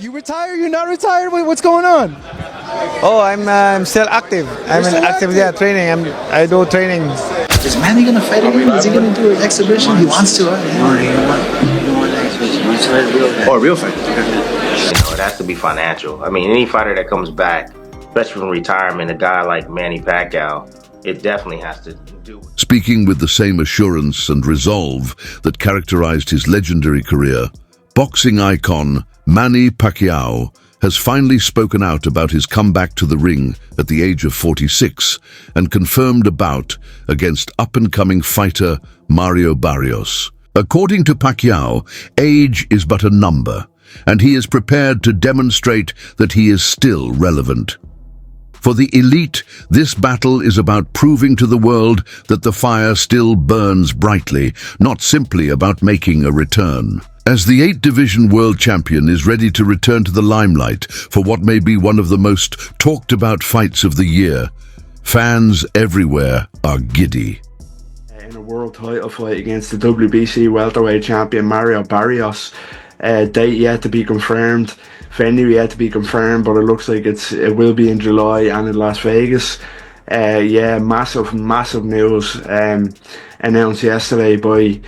You retire? You're not retired? What's going on? Oh, I'm still active. I'm still active, active? yeah, training. I do training. Is Manny gonna fight again? Is he gonna do an exhibition? He wants to. Or a real fight. It has to be financial. I mean, any fighter that comes back, especially from retirement, a guy like Manny Pacquiao, it definitely has to do. Speaking with the same assurance and resolve that characterized his legendary career, boxing icon Manny Pacquiao has finally spoken out about his comeback to the ring at the age of 46 and confirmed a bout against up-and-coming fighter Mario Barrios. According to Pacquiao, age is but a number, and he is prepared to demonstrate that he is still relevant. For the elite, this battle is about proving to the world that the fire still burns brightly, not simply about making a return. As the 8-division world champion is ready to return to the limelight for what may be one of the most talked-about fights of the year, fans everywhere are giddy. In a world title fight against the WBC welterweight champion Mario Barrios, date yet to be confirmed, venue yet to be confirmed, but it looks like it will be in July and in Las Vegas. Massive news announced yesterday by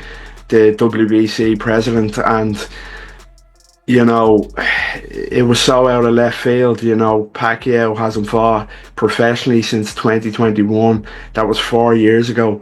the WBC president, and it was so out of left field. Pacquiao hasn't fought professionally since 2021. That was 4 years ago.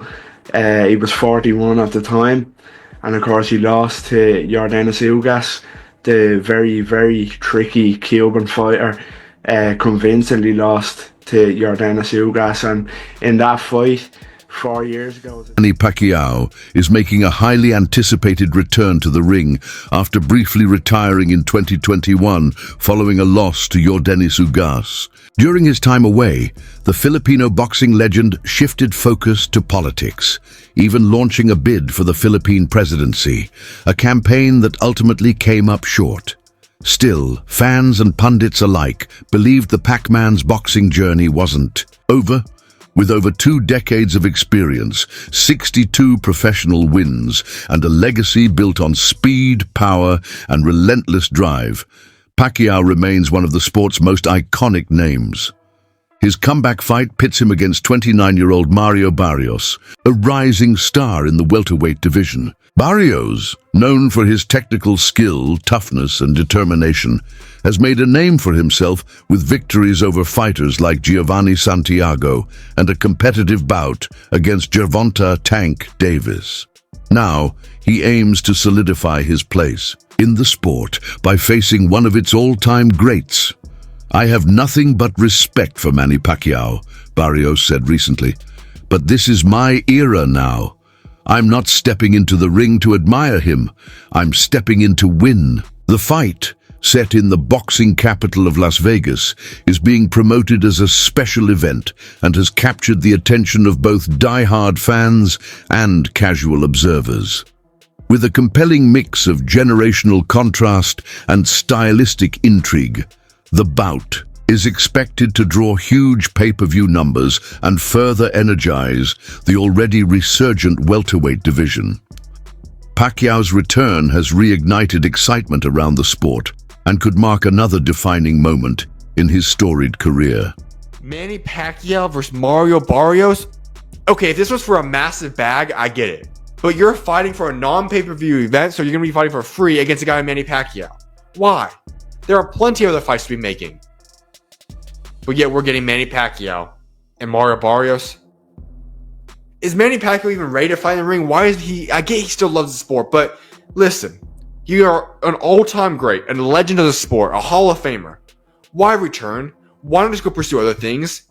He was 41 at the time, and of course he lost to Yordenis Ugas, the very, very tricky Cuban fighter. Convincingly lost to Yordenis Ugas, and in that fight 4 years ago, Manny Pacquiao is making a highly anticipated return to the ring after briefly retiring in 2021 following a loss to Yordenis Ugas. During his time away, the Filipino boxing legend shifted focus to politics, even launching a bid for the Philippine presidency, a campaign that ultimately came up short. Still, fans and pundits alike believed the Pac-Man's boxing journey wasn't over. With over 2 decades of experience, 62 professional wins, and a legacy built on speed, power, and relentless drive, Pacquiao remains one of the sport's most iconic names. His comeback fight pits him against 29-year-old Mario Barrios, a rising star in the welterweight division. Barrios, known for his technical skill, toughness, and determination, has made a name for himself with victories over fighters like Giovanni Santiago and a competitive bout against Gervonta "Tank" Davis. Now, he aims to solidify his place in the sport by facing one of its all-time greats. "I have nothing but respect for Manny Pacquiao," Barrios said recently, "but this is my era now. I'm not stepping into the ring to admire him. I'm stepping in to win." The fight, set in the boxing capital of Las Vegas, is being promoted as a special event and has captured the attention of both die-hard fans and casual observers. With a compelling mix of generational contrast and stylistic intrigue, the bout is expected to draw huge pay-per-view numbers and further energize the already resurgent welterweight division. Pacquiao's return has reignited excitement around the sport and could mark another defining moment in his storied career. Manny Pacquiao versus Mario Barrios? Okay, if this was for a massive bag, I get it. But you're fighting for a non-pay-per-view event, so you're going to be fighting for free against a guy like Manny Pacquiao. Why? There are plenty of other fights to be making. But yet we're getting Manny Pacquiao and Mario Barrios. Is Manny Pacquiao even ready to fight in the ring? Why is he? I get he still loves the sport, but listen, you are an all-time great, a legend of the sport, a Hall of Famer. Why return? Why not just go pursue other things?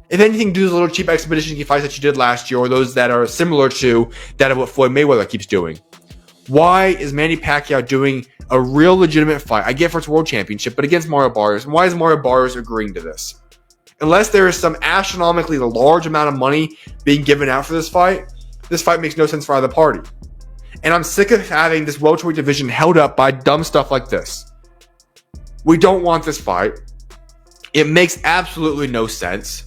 If anything, do those little cheap expedition fights that you did last year, or those that are similar to that of what Floyd Mayweather keeps doing. Why is Manny Pacquiao doing a real legitimate fight? I get for its world championship, but against Mario Barrios. And why is Mario Barrios agreeing to this? Unless there is some astronomically large amount of money being given out for this fight makes no sense for either party. And I'm sick of having this welterweight division held up by dumb stuff like this. We don't want this fight. It makes absolutely no sense.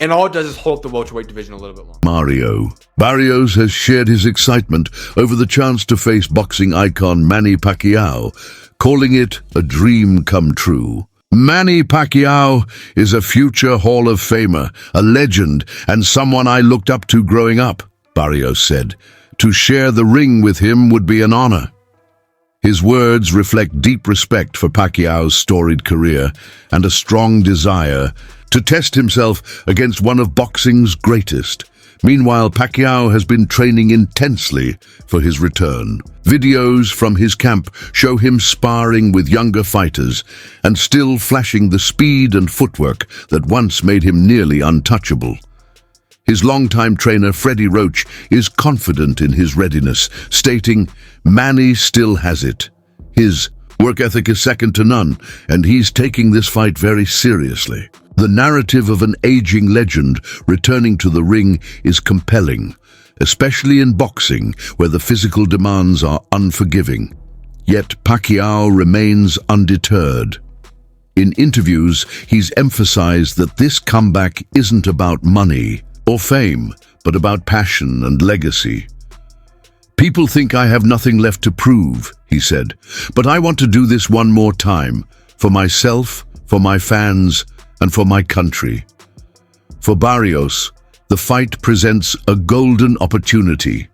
and all it does is hold up the welterweight division a little bit longer. Mario Barrios has shared his excitement over the chance to face boxing icon Manny Pacquiao, calling it a dream come true. Manny Pacquiao is a future Hall of Famer, a legend, and someone I looked up to growing up, Barrios said. To share the ring with him would be an honor. His words reflect deep respect for Pacquiao's storied career and a strong desire to test himself against one of boxing's greatest. Meanwhile, Pacquiao has been training intensely for his return. Videos from his camp show him sparring with younger fighters and still flashing the speed and footwork that once made him nearly untouchable. His longtime trainer, Freddie Roach, is confident in his readiness, stating, "Manny still has it. His work ethic is second to none, and he's taking this fight very seriously." The narrative of an aging legend returning to the ring is compelling, especially in boxing, where the physical demands are unforgiving. Yet Pacquiao remains undeterred. In interviews, he's emphasized that this comeback isn't about money or fame, but about passion and legacy. "People think I have nothing left to prove," he said, "but I want to do this one more time, for myself, for my fans, and for my country." For Barrios, the fight presents a golden opportunity.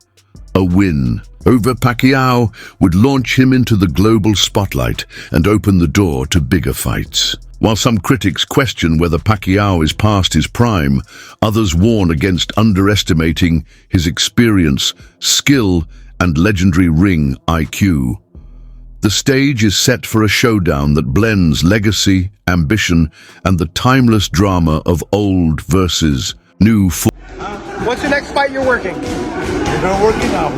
A win over Pacquiao would launch him into the global spotlight and open the door to bigger fights. While some critics question whether Pacquiao is past his prime, others warn against underestimating his experience, skill, and legendary ring IQ. The stage is set for a showdown that blends legacy, ambition, and the timeless drama of old versus new. What's the next fight you're working? You're not working now.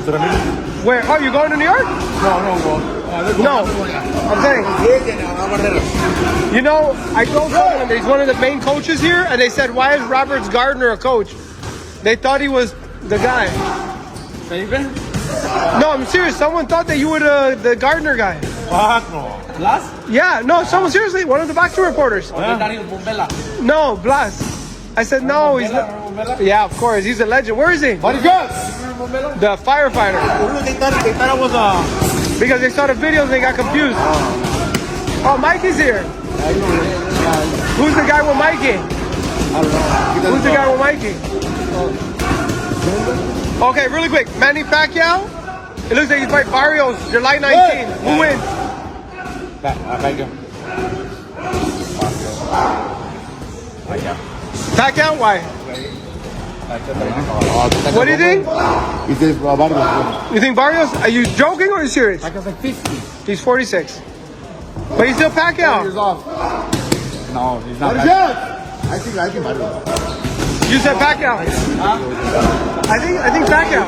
Where? Oh, you're going to New York? No. I'm saying. You know, I told someone he's one of the main coaches here, and they said, "Why is Roberts Gardner a coach?" They thought he was the guy. No, I'm serious. Someone thought that you were the Gardner guy. Fuck no. Blas? Yeah, no, someone seriously, one of the boxing reporters. No, Blas. I said, no, he's not. Yeah, of course, he's a legend. Where is he? What is yours? The firefighter. They thought it was Because they saw the videos and they got confused. Oh, Mikey's here. Who's the guy with Mikey? I don't know. Who's the guy with Mikey? Okay, really quick. Manny Pacquiao. It looks like he's fighting Barrios July 19. Who wins? Pacquiao? Why? What do you think? He says Barrios. You think Barrios? Are you joking or are you serious? Pacquiao's like 50. He's 46. But he's still Pacquiao. Years off. No, he's not. What is yours? I think Barrios. You said Pacquiao. I think Pacquiao.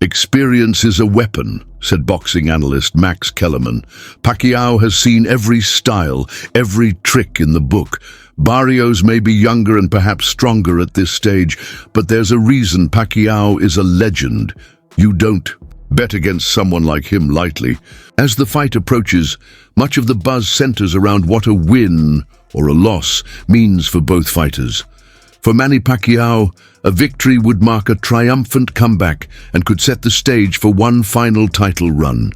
Experience is a weapon, said boxing analyst Max Kellerman. Pacquiao has seen every style, every trick in the book. Barrios may be younger and perhaps stronger at this stage, but there's a reason Pacquiao is a legend. You don't bet against someone like him lightly. As the fight approaches, much of the buzz centers around what a win or a loss means for both fighters. For Manny Pacquiao, a victory would mark a triumphant comeback and could set the stage for one final title run.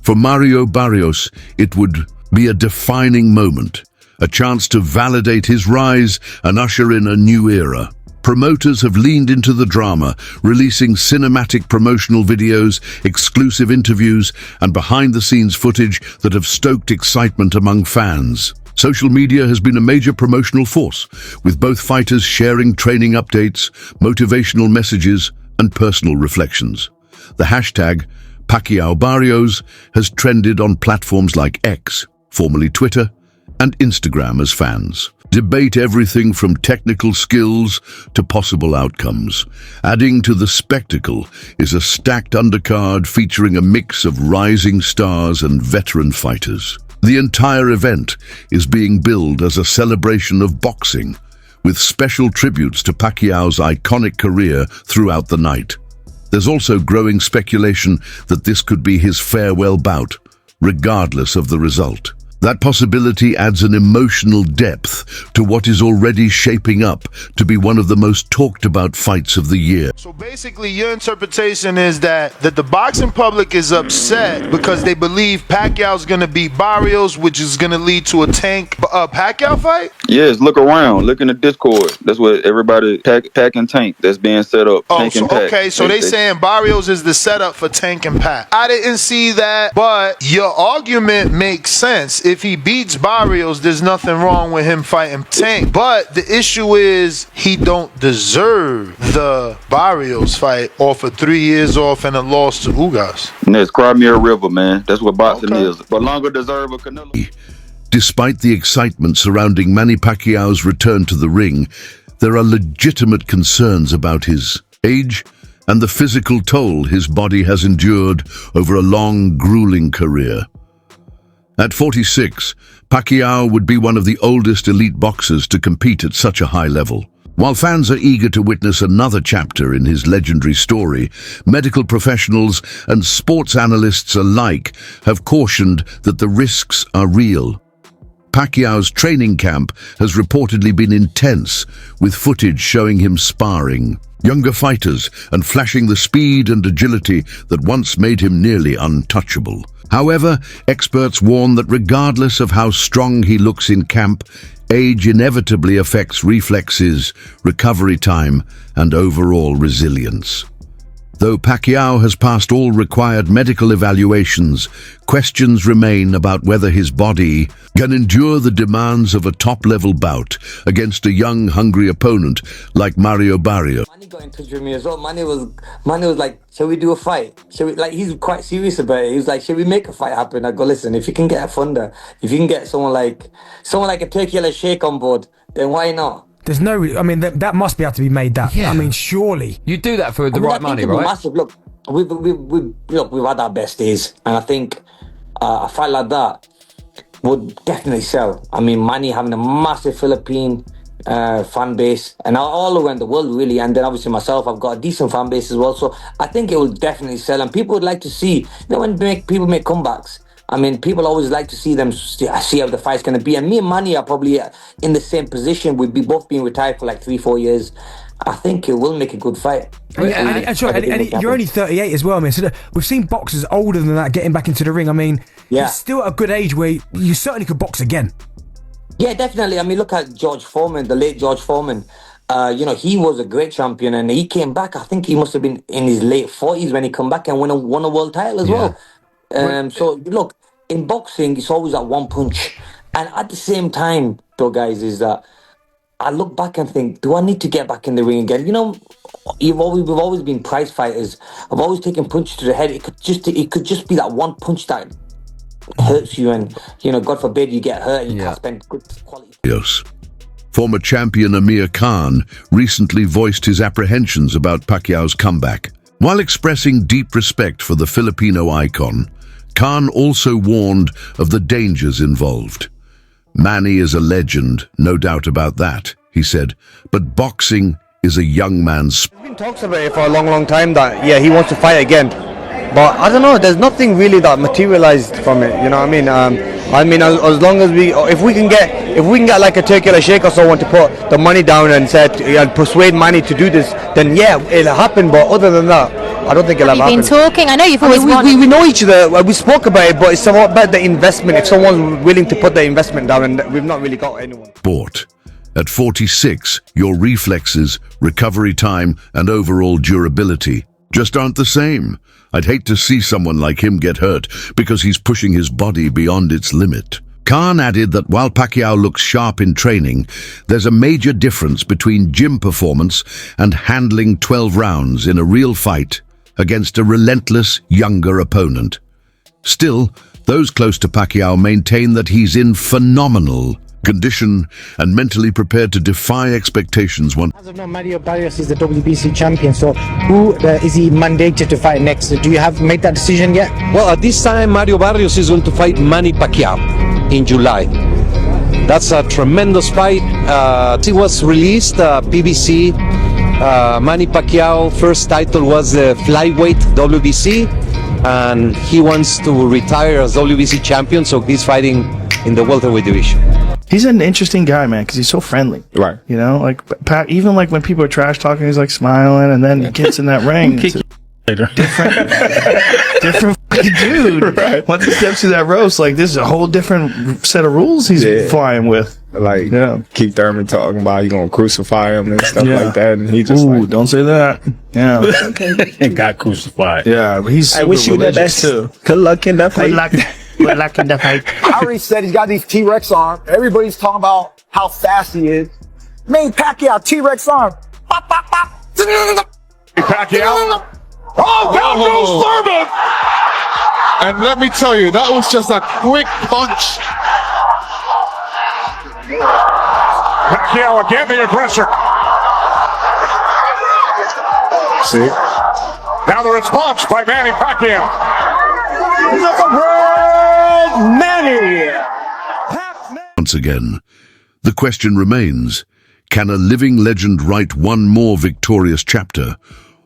For Mario Barrios, it would be a defining moment, a chance to validate his rise and usher in a new era. Promoters have leaned into the drama, releasing cinematic promotional videos, exclusive interviews, and behind-the-scenes footage that have stoked excitement among fans. Social media has been a major promotional force, with both fighters sharing training updates, motivational messages, and personal reflections. The hashtag Pacquiao Barrios has trended on platforms like X, formerly Twitter, and Instagram as fans debate everything from technical skills to possible outcomes. Adding to the spectacle is a stacked undercard featuring a mix of rising stars and veteran fighters. The entire event is being billed as a celebration of boxing, with special tributes to Pacquiao's iconic career throughout the night. There's also growing speculation that this could be his farewell bout, regardless of the result. That possibility adds an emotional depth to what is already shaping up to be one of the most talked about fights of the year. So basically, your interpretation is that the boxing public is upset because they believe Pacquiao's going to beat Barrios, which is going to lead to a Tank Pacquiao fight? Yes, look around. Look in the Discord. That's what everybody, Pac and Tank, that's being set up. Oh, Tank so, and Pac. okay, so they saying Barrios is the setup for Tank and Pac. I didn't see that, but your argument makes sense. If he beats Barrios, there's nothing wrong with him fighting Tank. But the issue is he don't deserve the Barrios fight off of 3 years off and a loss to Ugas. And that's Crimea River, man. That's what boxing is. But longer deserve a Canelo. Despite the excitement surrounding Manny Pacquiao's return to the ring, there are legitimate concerns about his age and the physical toll his body has endured over a long, grueling career. At 46, Pacquiao would be one of the oldest elite boxers to compete at such a high level. While fans are eager to witness another chapter in his legendary story, medical professionals and sports analysts alike have cautioned that the risks are real. Pacquiao's training camp has reportedly been intense, with footage showing him sparring younger fighters and flashing the speed and agility that once made him nearly untouchable. However, experts warn that regardless of how strong he looks in camp, age inevitably affects reflexes, recovery time, and overall resilience. Though Pacquiao has passed all required medical evaluations, questions remain about whether his body can endure the demands of a top-level bout against a young, hungry opponent like Mario Barrios. Manny got in touch with me as well. Manny was like, shall we do a fight? Shall we, like, he's quite serious about it. He was like, shall we make a fight happen? I go, listen, if you can get a funder, if you can get someone like a Turkey Sheikh on board, then why not? There's no, I mean, that must be able to be made that. Yeah. I mean, surely. You do that for the right money, right? Massive. Look, we've had our best days, and I think a fight like that would definitely sell. I mean, Manny having a massive Philippine fan base, and all around the world, really, and then obviously myself, I've got a decent fan base as well, so I think it will definitely sell, and people would like to see, you know, when people make comebacks, I mean, people always like to see them, see how the fight's going to be. And me and Manny are probably in the same position. We'd be both being retired for like 3-4 years. I think it will make a good fight. And you're only 38 as well, man. So we've seen boxers older than that getting back into the ring. I mean, you're still at a good age where you certainly could box again. Yeah, definitely. I mean, look at George Foreman, the late George Foreman. You know, he was a great champion, and he came back. I think he must have been in his late 40s when he come back and won a world title as well. So look, in boxing, it's always that one punch. And at the same time, though, guys, is that I look back and think, do I need to get back in the ring again? You know, we've always been prize fighters. I've always taken punches to the head. It could just be that one punch that hurts you, and, you know, God forbid you get hurt and you can't spend good quality. Yes. Former champion Amir Khan recently voiced his apprehensions about Pacquiao's comeback. While expressing deep respect for the Filipino icon, Khan also warned of the dangers involved. Manny is a legend, no doubt about that, he said, but boxing is a young man's sport. There's been talks about it for a long time that, he wants to fight again. But I don't know, there's nothing really that materialized from it, you know what I mean? As long as if we can get like a Turkey Sheikh or someone to put the money down and persuade Manny to do this, then it'll happen. But other than that, I don't think it'll happen. You've been talking. I know you've always wanted. We know each other. We spoke about it, but it's somewhat about the investment. If someone's willing to put the investment down, and we've not really got anyone. Sport. At 46, your reflexes, recovery time, and overall durability just aren't the same. I'd hate to see someone like him get hurt because he's pushing his body beyond its limit. Khan added that while Pacquiao looks sharp in training, there's a major difference between gym performance and handling 12 rounds in a real fight against a relentless, younger opponent. Still, those close to Pacquiao maintain that he's in phenomenal condition and mentally prepared to defy expectations. As of now, Mario Barrios is the WBC champion, so who is he mandated to fight next? Do you have made that decision yet? Well, at this time, Mario Barrios is going to fight Manny Pacquiao in July. That's a tremendous fight. It was released, PBC. Manny Pacquiao first title was the flyweight WBC, and he wants to retire as WBC champion, so he's fighting in the welterweight division. He's an interesting guy, man, because he's so friendly. Right. You know, like even like when people are trash talking, he's like smiling, and then he gets in that ring. It's a different fucking dude. Right. Once he steps through that ropes, like this is a whole different set of rules he's flying with. Like, Keith Thurman talking about you gonna crucify him and stuff like that, and he just don't say that. Yeah, and got crucified. Yeah, but he's. I wish you the best too. Good luck in that fight. Good luck in the fight. I already said he's got these T-Rex arms. Everybody's talking about how fast he is. Manny Pacquiao, T-Rex arm. Pop, pop, pop. Pacquiao. Oh, down goes Thurman! And let me tell you, that was just a quick punch. Pacquiao again, the aggressor. See? Now the response by Manny Pacquiao. Manny! Once again, the question remains, can a living legend write one more victorious chapter,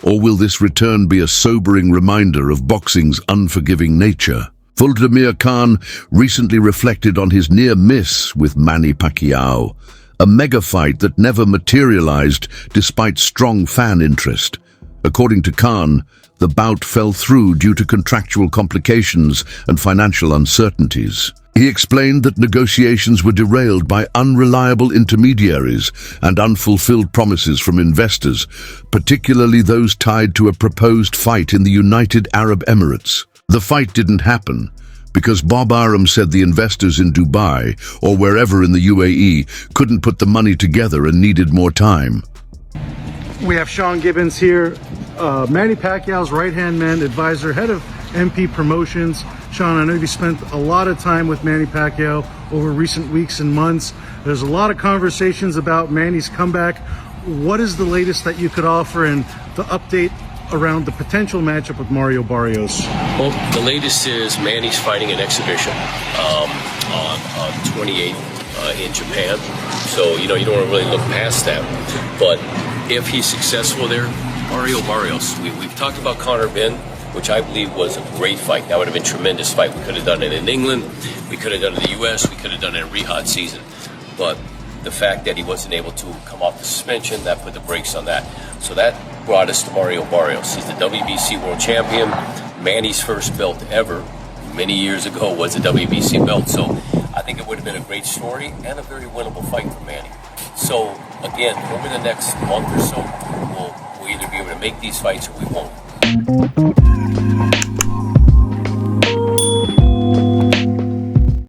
or will this return be a sobering reminder of boxing's unforgiving nature? Vladimir Khan recently reflected on his near miss with Manny Pacquiao, a mega fight that never materialized despite strong fan interest. According to Khan, the bout fell through due to contractual complications and financial uncertainties. He explained that negotiations were derailed by unreliable intermediaries and unfulfilled promises from investors, particularly those tied to a proposed fight in the United Arab Emirates. The fight didn't happen because Bob Arum said the investors in Dubai or wherever in the UAE couldn't put the money together and needed more time. We have Sean Gibbons here, Manny Pacquiao's right-hand man, advisor, head of MP Promotions. Sean, I know you spent a lot of time with Manny Pacquiao over recent weeks and months. There's a lot of conversations about Manny's comeback. What is the latest that you could offer and the update around the potential matchup with Mario Barrios? Well, the latest is Manny's fighting an exhibition on 28th in Japan. So, you don't want to really look past that. But if he's successful there, Mario Barrios. We've talked about Conor Benn, which I believe was a great fight. That would have been a tremendous fight. We could have done it in England. We could have done it in the U.S. We could have done it in Riyadh season. But the fact that he wasn't able to come off the suspension, that put the brakes on that. So that brought us to Mario Barrios. He's the WBC world champion. Manny's first belt ever, many years ago, was a WBC belt. So I think it would have been a great story and a very winnable fight for Manny. So again, over the next month or so, we'll either be able to make these fights or we won't.